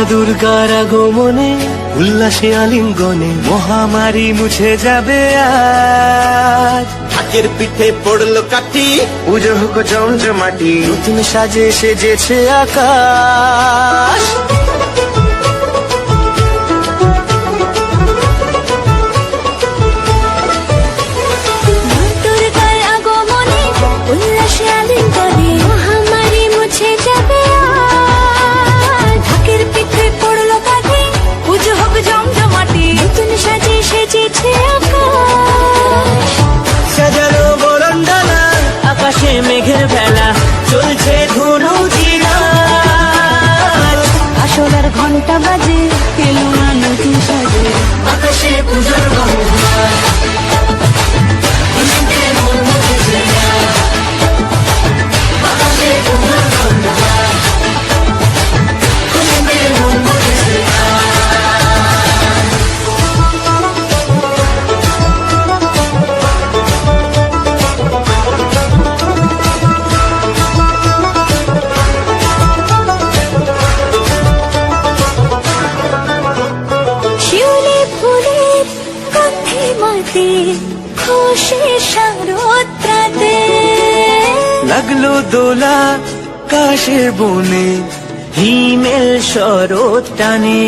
দুর্গার আগমনে উল্লাসে আলিঙ্গনে মহামারী মুছে যাবে আজ। ঢাকের পিঠে পড়লো কাঠি, পুজো হোক জমজমাটি, নতুন সাজে সেজেছে আকাশ। দুর্গার আগমনে উল্লাসে আলিঙ্গনে মহামারী মুছে যাবে আজ। ঢাকের পিঠে পড়লো কাঠি, পুজো হোক জমজমাটি, নতুন সাজে সেজেছে আকাশ। সাজানো বরণডালা, আকাশে মেঘের বেলা, চলছে ধনু চিরাজ। আসলার ঘন্টা বাজে, এলো না নতুন সাজে, আকাশে পুজোর গন্ধ। শিউলি ফুলের গন্ধে মাতে, খুশি শারদরাতে। লাগলো দোলা কাশের বনে, হিমেল শরৎ টানে।